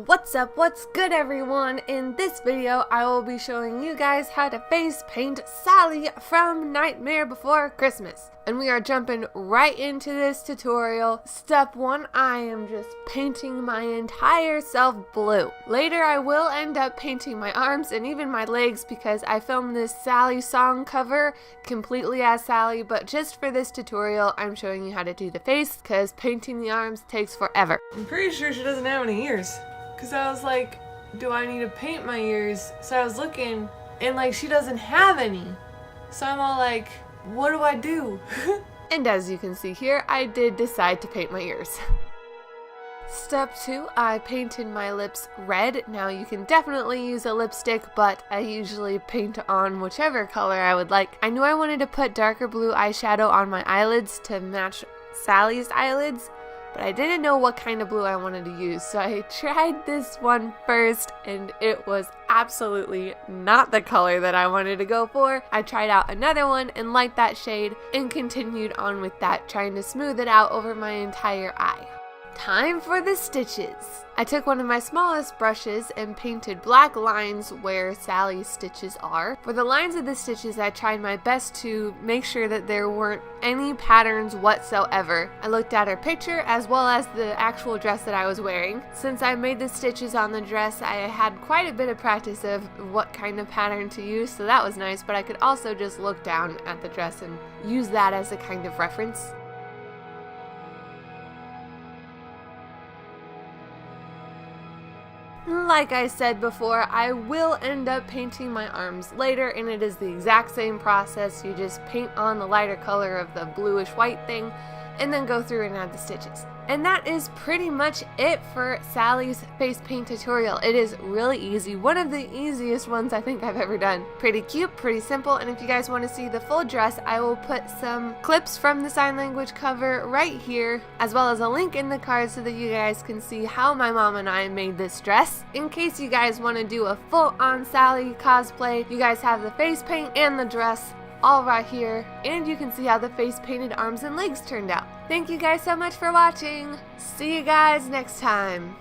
What's up, what's good everyone? In this video I will be showing you guys how to face paint Sally from Nightmare Before Christmas. And we are jumping right into this tutorial. Step 1, I am just painting my entire self blue. Later I will end up painting my arms and even my legs because I filmed this Sally song cover completely as Sally, but just for this tutorial I'm showing you how to do the face because painting the arms takes forever. I'm pretty sure she doesn't have any ears. Because I was like, do I need to paint my ears? So I was looking, and like, she doesn't have any. So I'm all like, what do I do? And as you can see here, I did decide to paint my ears. Step 2, I painted my lips red. Now you can definitely use a lipstick, but I usually paint on whichever color I would like. I knew I wanted to put darker blue eyeshadow on my eyelids to match Sally's eyelids, but I didn't know what kind of blue I wanted to use, so I tried this one first, and it was absolutely not the color that I wanted to go for. I tried out another one and liked that shade, and continued on with that, trying to smooth it out over my entire eye. Time for the stitches. I took one of my smallest brushes and painted black lines where Sally's stitches are. For the lines of the stitches, I tried my best to make sure that there weren't any patterns whatsoever. I looked at her picture as well as the actual dress that I was wearing. Since I made the stitches on the dress, I had quite a bit of practice of what kind of pattern to use, so that was nice, but I could also just look down at the dress and use that as a kind of reference. Like I said before, I will end up painting my arms later, and it is the exact same process. You just paint on the lighter color of the bluish white thing and then go through and add the stitches. And that is pretty much it for Sally's face paint tutorial. It is really easy, one of the easiest ones I think I've ever done. Pretty cute, pretty simple, and if you guys want to see the full dress, I will put some clips from the sign language cover right here, as well as a link in the card so that you guys can see how my mom and I made this dress. In case you guys want to do a full-on Sally cosplay, you guys have the face paint and the dress all right here, and you can see how the face painted arms and legs turned out. Thank you guys so much for watching. See you guys next time.